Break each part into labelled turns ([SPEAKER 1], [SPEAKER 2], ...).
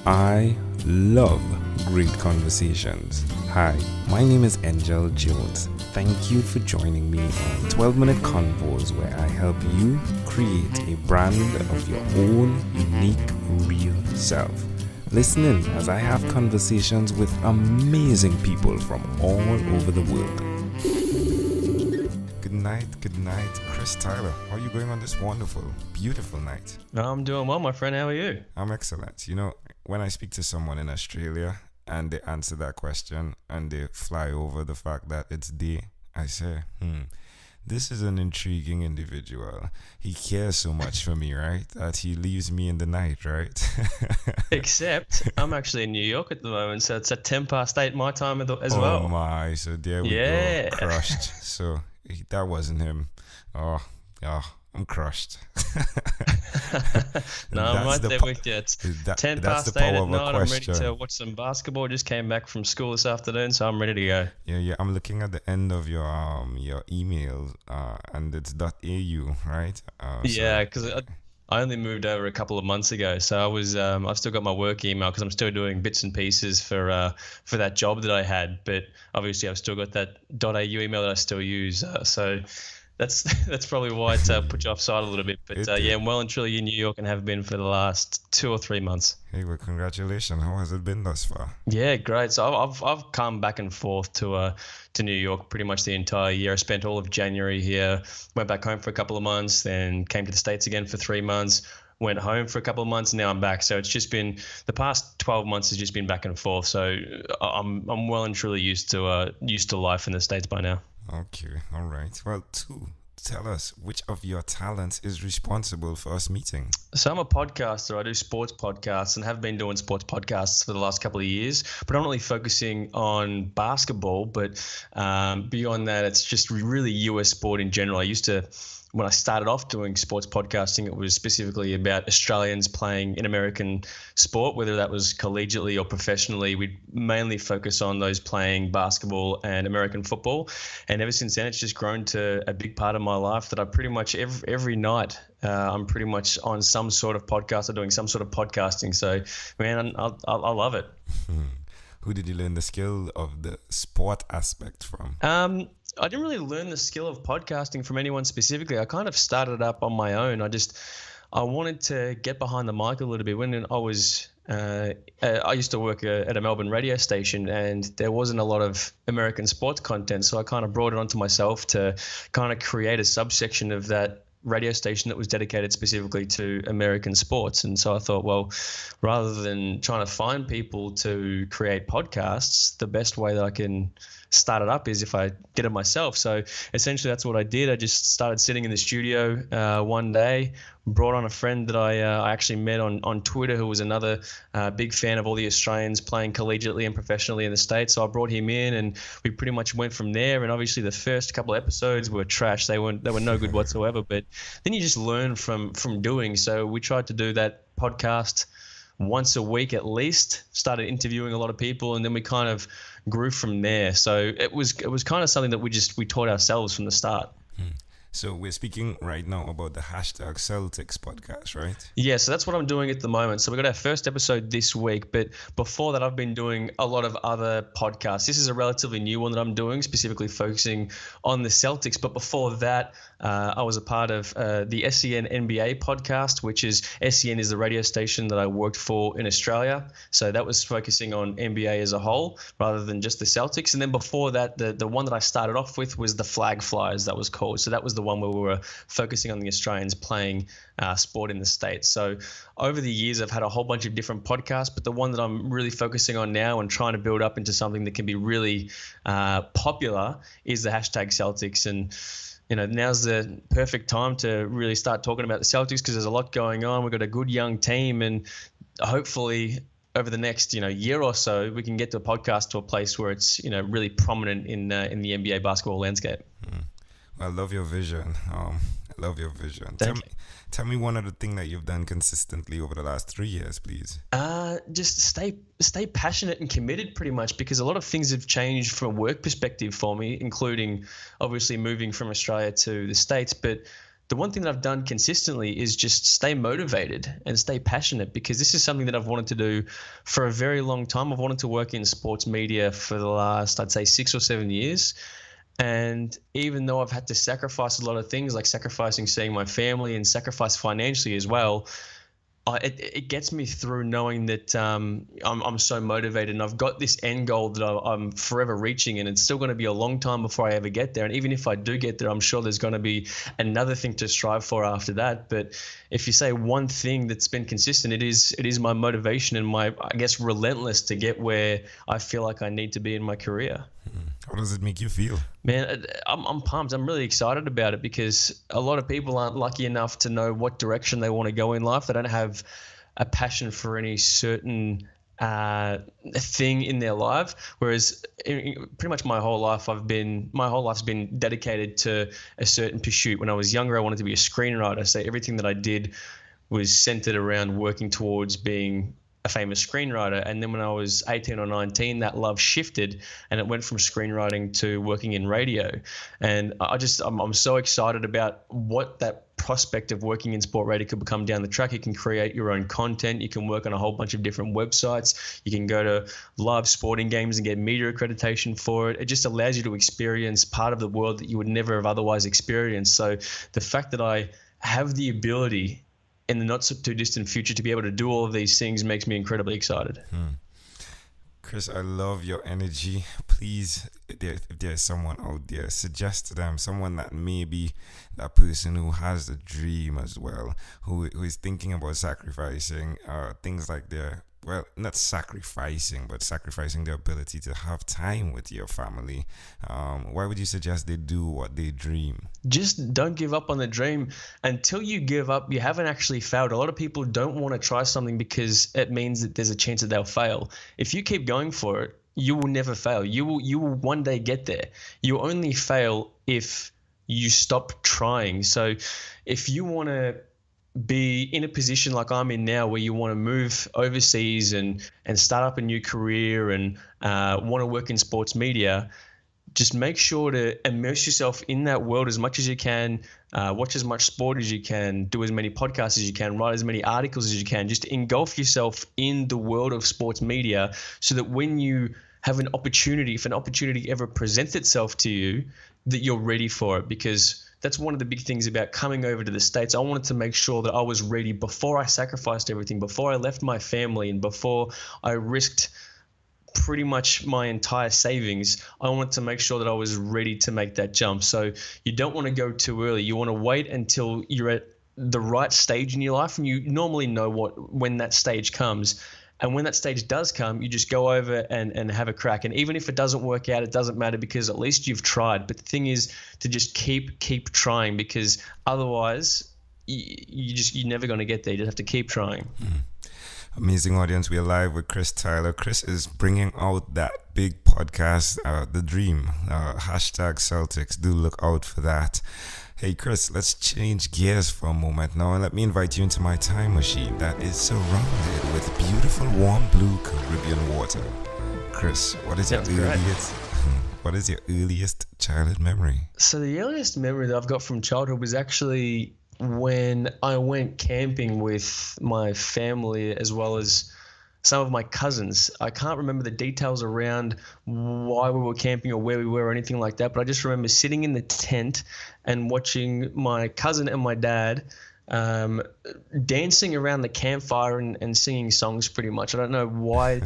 [SPEAKER 1] I love great conversations. Hi, my name is Angel Jones. Thank you for joining me on 12-minute convos where I help you create a brand of your own unique, real self. Listen in as I have conversations with amazing people from all over the world. Good night, Chris Tyler. How are you going on this wonderful, beautiful night?
[SPEAKER 2] I'm doing well, my friend. How are you?
[SPEAKER 1] I'm excellent. You know, when I speak to someone in Australia and they answer that question and they fly over the fact that it's day, I say, this is an intriguing individual. He cares so much for me, right? That he leaves me in the night, right?
[SPEAKER 2] Except I'm actually in New York at the moment, so it's at 10 past 8 my time as well.
[SPEAKER 1] Oh my, so there we go. Crushed. So that wasn't him. Oh, I'm crushed.
[SPEAKER 2] No, I'm right there with you. It's 10 past 8 at night. I'm ready to watch some basketball. Just came back from school this afternoon, so I'm ready to go.
[SPEAKER 1] Yeah. I'm looking at the end of your email, and it's .au, right?
[SPEAKER 2] Yeah, because I only moved over a couple of months ago, so I was I've still got my work email because I'm still doing bits and pieces for that job that I had. But obviously, I've still got that .au email that I still use. So that's probably why it put you offside a little bit. But I'm well and truly in New York and have been for the last 2 or 3 months.
[SPEAKER 1] Hey, well, congratulations. How has it been thus far?
[SPEAKER 2] Yeah, great. So I've come back and forth to New York pretty much the entire year. I spent all of January here, went back home for a couple of months, then came to the States again for 3 months, went home for a couple of months, and now I'm back. So it's just been the past 12 months has just been back and forth. So I'm well and truly used to life in the States by now.
[SPEAKER 1] Okay, all right. Well, tell us which of your talents is responsible for us meeting.
[SPEAKER 2] So I'm a podcaster. I do sports podcasts and have been doing sports podcasts for the last couple of years, predominantly focusing on basketball. But beyond that, it's just really US sport in general. When I started off doing sports podcasting, it was specifically about Australians playing in American sport, whether that was collegiately or professionally. We'd mainly focus on those playing basketball and American football. And ever since then, it's just grown to a big part of my life that I pretty much every night, I'm pretty much on some sort of podcast or doing some sort of podcasting. So, man, I love it.
[SPEAKER 1] Who did you learn the skill of the sport aspect from?
[SPEAKER 2] I didn't really learn the skill of podcasting from anyone specifically. I kind of started up on my own. I wanted to get behind the mic a little bit. When I used to work at a Melbourne radio station, and there wasn't a lot of American sports content, so I kind of brought it onto myself to kind of create a subsection of that radio station that was dedicated specifically to American sports. And so I thought, well, rather than trying to find people to create podcasts, the best way that I can start it up is if I get it myself. So essentially that's what I did. I just started sitting in the studio one day, brought on a friend that I actually met on Twitter, who was another big fan of all the Australians playing collegiately and professionally in the States. So I brought him in and we pretty much went from there. And obviously the first couple of episodes were trash. They were no good whatsoever. But then you just learn from doing. So we tried to do that podcast once a week at least, started interviewing a lot of people, and then we kind of grew from there. So it was kind of something that we taught ourselves from the start.
[SPEAKER 1] So we're speaking right now about the Hashtag Celtics podcast, right?
[SPEAKER 2] Yeah, so that's what I'm doing at the moment. So we got our first episode this week, but before that I've been doing a lot of other podcasts. This is a relatively new one that I'm doing, specifically focusing on the Celtics. But before that, I was a part of the SEN NBA podcast, which is SEN is the radio station that I worked for in Australia. So that was focusing on NBA as a whole rather than just the Celtics. And then before that, the one that I started off with was the Flag Flyers, that was called. So that was the one where we were focusing on the Australians playing sport in the States. So over the years, I've had a whole bunch of different podcasts, but the one that I'm really focusing on now and trying to build up into something that can be really popular is the Hashtag Celtics. And now's the perfect time to really start talking about the Celtics because there's a lot going on. We've got a good young team, and hopefully over the next year or so, we can get the podcast to a place where it's really prominent in the NBA basketball landscape.
[SPEAKER 1] I love your vision. Tell me one other thing that you've done consistently over the last 3 years, please.
[SPEAKER 2] Just stay passionate and committed pretty much, because a lot of things have changed from a work perspective for me, including obviously moving from Australia to the States. But the one thing that I've done consistently is just stay motivated and stay passionate, because this is something that I've wanted to do for a very long time. I've wanted to work in sports media for the last, I'd say, 6 or 7 years. And even though I've had to sacrifice a lot of things, like sacrificing seeing my family and sacrifice financially as well, it gets me through knowing that I'm so motivated, and I've got this end goal that I'm forever reaching, and it's still going to be a long time before I ever get there. And even if I do get there, I'm sure there's going to be another thing to strive for after that. But if you say one thing that's been consistent, it is my motivation and my, I guess, relentless to get where I feel like I need to be in my career.
[SPEAKER 1] How does it make you feel?
[SPEAKER 2] Man, I'm pumped. I'm really excited about it, because a lot of people aren't lucky enough to know what direction they want to go in life. They don't have a passion for any certain thing in their life. Whereas pretty much my whole life's been dedicated to a certain pursuit. When I was younger, I wanted to be a screenwriter. So everything that I did was centered around working towards being a famous screenwriter. And then when I was 18 or 19, that love shifted and it went from screenwriting to working in radio. And I'm so excited about what that prospect of working in sport radio could become down the track. You can create your own content. You can work on a whole bunch of different websites. You can go to live sporting games and get media accreditation for it. It just allows you to experience part of the world that you would never have otherwise experienced. So the fact that I have the ability in the not so too distant future to be able to do all of these things makes me incredibly excited.
[SPEAKER 1] Chris, I love your energy. Please, if there's someone out there, suggest to them, someone that may be that person who has the dream as well, who is thinking about sacrificing things like not sacrificing, but sacrificing their ability to have time with your family. Why would you suggest they do what they dream?
[SPEAKER 2] Just don't give up on the dream. Until you give up, you haven't actually failed. A lot of people don't want to try something because it means that there's a chance that they'll fail. If you keep going for it, you will never fail. You will one day get there. You only fail if you stop trying. So if you want to be in a position like I'm in now, where you want to move overseas and start up a new career and want to work in sports media, just make sure to immerse yourself in that world as much as you can, watch as much sport as you can, do as many podcasts as you can, write as many articles as you can, just engulf yourself in the world of sports media, so that when you have an opportunity, if an opportunity ever presents itself to you, that you're ready for it. Because that's one of the big things about coming over to the States. I wanted to make sure that I was ready before I sacrificed everything, before I left my family, and before I risked pretty much my entire savings. I wanted to make sure that I was ready to make that jump. So you don't want to go too early. You want to wait until you're at the right stage in your life, and you normally know when that stage comes. And when that stage does come, you just go over and have a crack. And even if it doesn't work out, it doesn't matter, because at least you've tried. But the thing is to just keep trying, because otherwise you're never going to get there. You just have to keep trying.
[SPEAKER 1] Amazing audience. We are live with Chris Tyler. Chris is bringing out that big podcast, The Dream, Hashtag Celtics. Do look out for that. Hey Chris, let's change gears for a moment now, and let me invite you into my time machine that is surrounded with beautiful warm blue Caribbean water. Chris, what is your earliest childhood memory?
[SPEAKER 2] So the earliest memory that I've got from childhood was actually when I went camping with my family, as well as some of my cousins. I can't remember the details around why we were camping or where we were or anything like that, but I just remember sitting in the tent and watching my cousin and my dad dancing around the campfire and singing songs pretty much. I don't know why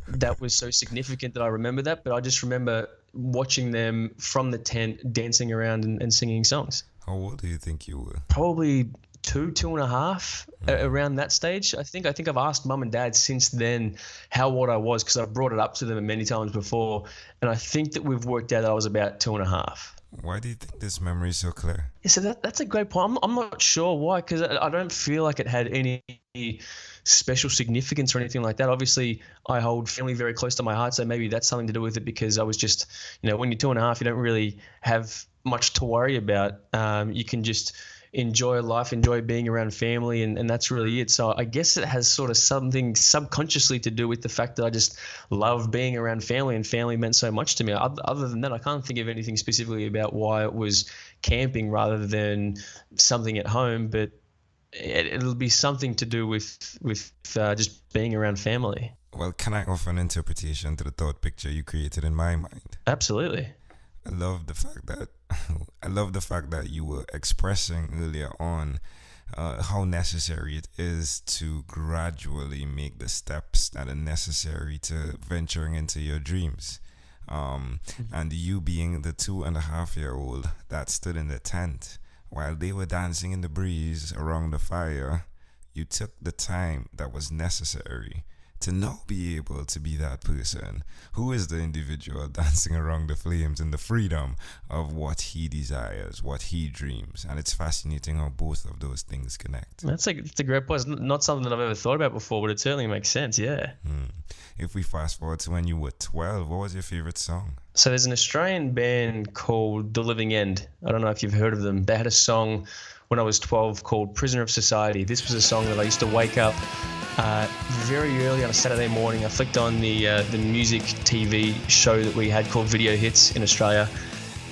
[SPEAKER 2] that was so significant that I remember that, but I just remember watching them from the tent dancing around and singing songs.
[SPEAKER 1] How old do you think you were?
[SPEAKER 2] Probably 2.5, around that stage. I think I've asked mum and dad since then how old I was, because I've brought it up to them many times before, and I think that we've worked out that I was about 2.5.
[SPEAKER 1] Why do you think this memory is so clear?
[SPEAKER 2] Yeah, so that's a great point. I'm not sure why, because I don't feel like it had any special significance or anything like that. Obviously, I hold family very close to my heart, so maybe that's something to do with it, because I was just, when you're 2.5, you don't really have much to worry about. You can just enjoy life, enjoy being around family, and that's really it. So I guess it has sort of something subconsciously to do with the fact that I just love being around family, and family meant so much to me. Other than that, I can't think of anything specifically about why it was camping rather than something at home, but it'll be something to do with just being around family.
[SPEAKER 1] Well, can I offer an interpretation to the thought picture you created in my mind?
[SPEAKER 2] Absolutely.
[SPEAKER 1] I love the fact that I love the fact that you were expressing earlier on how necessary it is to gradually make the steps that are necessary to venturing into your dreams. And you being the 2.5-year-old that stood in the tent while they were dancing in the breeze around the fire, you took the time that was necessary to now be able to be that person who is the individual dancing around the flames in the freedom of what he desires, what he dreams. And it's fascinating how both of those things connect.
[SPEAKER 2] It's a great point. It's not something that I've ever thought about before, but it certainly makes sense, yeah.
[SPEAKER 1] If we fast forward to when you were 12, what was your favorite song?
[SPEAKER 2] So there's an Australian band called The Living End. I don't know if you've heard of them. They had a song when I was 12 called Prisoner of Society. This was a song that I used to wake up very early on a Saturday morning. I flicked on the music TV show that we had called Video Hits in Australia,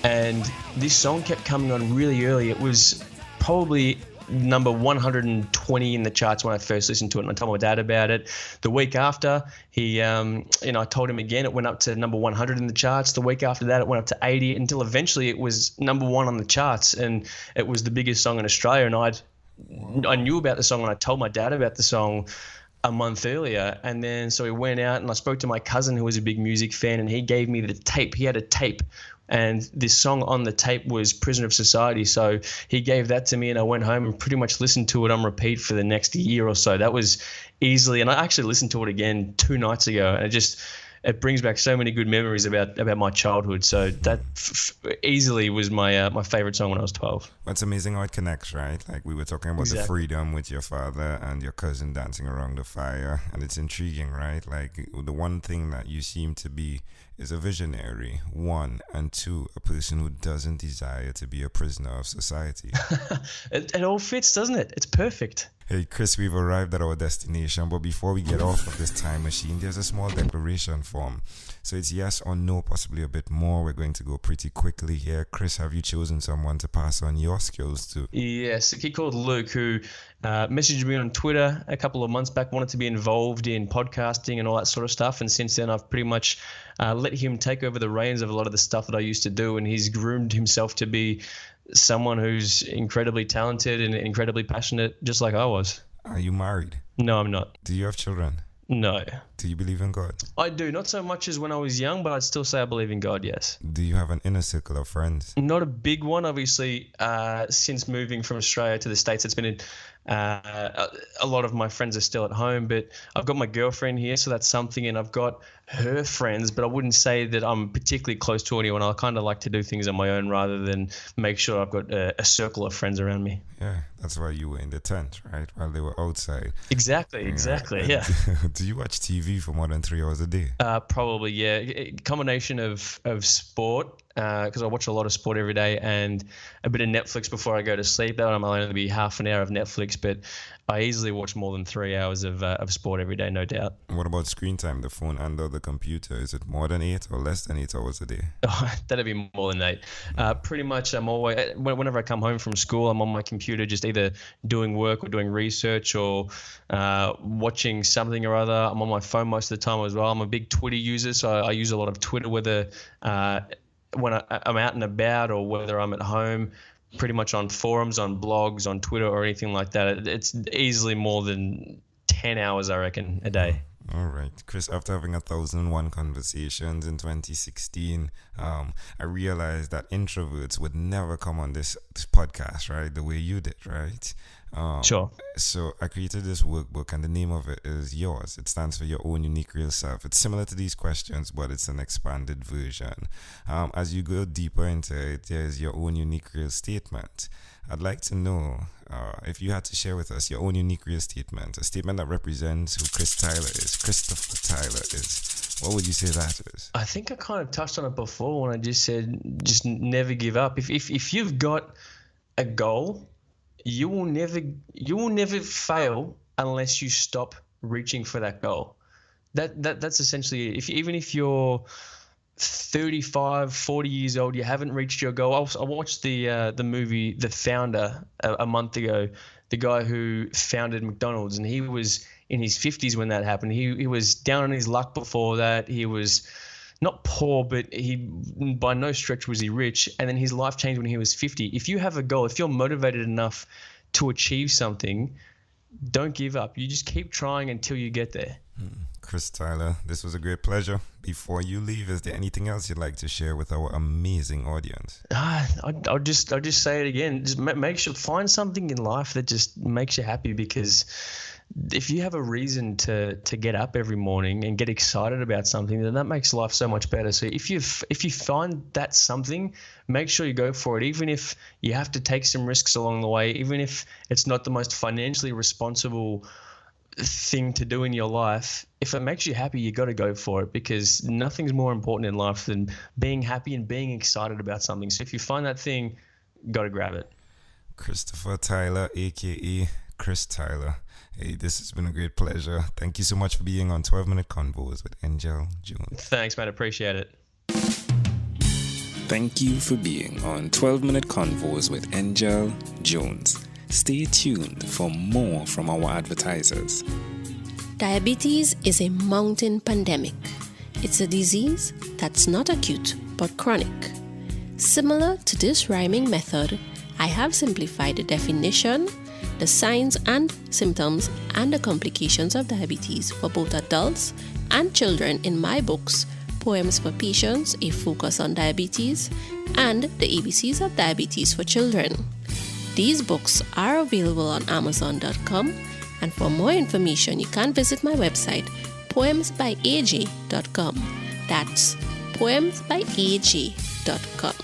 [SPEAKER 2] and this song kept coming on really early. It was probably number 120 in the charts when I first listened to it, and I told my dad about it. The week after, I told him again. It went up to number 100 in the charts. The week after that, it went up to 80, until eventually it was number 1 on the charts, and it was the biggest song in Australia. And I knew about the song, and I told my dad about the song a month earlier. And then so we went out, and I spoke to my cousin who was a big music fan, and he gave me the tape. He had a tape, and this song on the tape was Prisoner of Society. So he gave that to me, and I went home and pretty much listened to it on repeat for the next year or so. That was easily, and I actually listened to it again 2 nights ago, and it brings back so many good memories about my childhood. So that easily was my favorite song when I was 12.
[SPEAKER 1] It's amazing how it connects, right? Like we were talking about the freedom with your father and your cousin dancing around the fire, and it's intriguing, right? Like the one thing that you seem to be is a visionary, 1, and 2, a person who doesn't desire to be a prisoner of society.
[SPEAKER 2] It all fits, doesn't it? It's perfect.
[SPEAKER 1] Hey Chris, we've arrived at our destination, but before we get off of this time machine, there's a small declaration form. So it's yes or no, possibly a bit more. We're going to go pretty quickly here. Chris, have you chosen someone to pass on your skills to?
[SPEAKER 2] Yes, a kid called Luke who messaged me on Twitter a couple of months back, wanted to be involved in podcasting and all that sort of stuff. And since then, I've pretty much let him take over the reins of a lot of the stuff that I used to do. And he's groomed himself to be someone who's incredibly talented and incredibly passionate, just like I was.
[SPEAKER 1] Are you married?
[SPEAKER 2] No, I'm not.
[SPEAKER 1] Do you have children?
[SPEAKER 2] No.
[SPEAKER 1] Do you believe in God?
[SPEAKER 2] I do. Not so much as when I was young, but I'd still say I believe in God, yes.
[SPEAKER 1] Do you have an inner circle of friends?
[SPEAKER 2] Not a big one, obviously. Since moving from Australia to the States, it's been a lot of my friends are still at home, but I've got my girlfriend here, so that's something, and I've got her friends, but I wouldn't say that I'm particularly close to anyone. I kind of like to do things on my own rather than make sure I've got a circle of friends around me.
[SPEAKER 1] Yeah, that's why you were in the tent, right? While they were outside.
[SPEAKER 2] Exactly, yeah.
[SPEAKER 1] Do you watch TV for more than 3 hours a day?
[SPEAKER 2] Probably, yeah. A combination of sport, because I watch a lot of sport every day, and a bit of Netflix before I go to sleep. That one might only be half an hour of Netflix, but I easily watch more than 3 hours of sport every day, no doubt.
[SPEAKER 1] What about screen time, the phone and or the computer? Is it more than 8 or less than 8 hours a day?
[SPEAKER 2] Oh, that'd be more than 8. Pretty much I'm always, whenever I come home from school, I'm on my computer just either doing work or doing research or watching something or other. I'm on my phone most of the time as well. I'm a big Twitter user, so I use a lot of Twitter, whether when I'm out and about or whether I'm at home, pretty much on forums, on blogs, on Twitter or anything like that. It's easily more than 10 hours, I reckon, a day.
[SPEAKER 1] All right, Chris, after having 1,001 conversations in 2016, I realized that introverts would never come on this podcast, right? The way you did, right?
[SPEAKER 2] Sure.
[SPEAKER 1] So I created this workbook, and the name of it is Yours. It stands for Your Own Unique Real Self. It's similar to these questions, but it's an expanded version. As you go deeper into it, there's your own unique real statement. I'd like to know if you had to share with us your own unique real statement, a statement that represents who Christopher Tyler is. What would you say that is?
[SPEAKER 2] I think I kind of touched on it before when I just said just never give up. If you've got a goal, you will never fail unless you stop reaching for that goal. That's essentially it. Even if you're 35, 40 years old, you haven't reached your goal. I watched the movie The Founder a month ago. The guy who founded McDonald's, and he was in his 50s when that happened. He was down on his luck before that. He was not poor, but he by no stretch was he rich. And then his life changed when he was 50. If you have a goal, if you're motivated enough to achieve something, don't give up. You just keep trying until you get there.
[SPEAKER 1] Chris Tyler, this was a great pleasure. Before you leave, is there anything else you'd like to share with our amazing audience?
[SPEAKER 2] I'll just say it again. Just make sure, find something in life that just makes you happy, because if you have a reason to get up every morning and get excited about something, then that makes life so much better. So if you find that something, make sure you go for it, even if you have to take some risks along the way, even if it's not the most financially responsible thing to do in your life. If it makes you happy, you got to go for it, because nothing's more important in life than being happy and being excited about something. So if you find that thing, got to grab it.
[SPEAKER 1] Christopher Tyler, aka Chris Tyler. Hey, this has been a great pleasure. Thank you so much for being on 12-Minute Convos with Angel Jones.
[SPEAKER 2] Thanks, man. Appreciate it.
[SPEAKER 1] Thank you for being on 12-Minute Convos with Angel Jones. Stay tuned for more from our advertisers.
[SPEAKER 3] Diabetes is a mountain pandemic. It's a disease that's not acute but chronic. Similar to this rhyming method, I have simplified the definition, the signs and symptoms, and the complications of diabetes for both adults and children in my books, Poems for Patients, A Focus on Diabetes, and The ABCs of Diabetes for Children. These books are available on Amazon.com, and for more information, you can visit my website, poemsbyaj.com. That's poemsbyaj.com.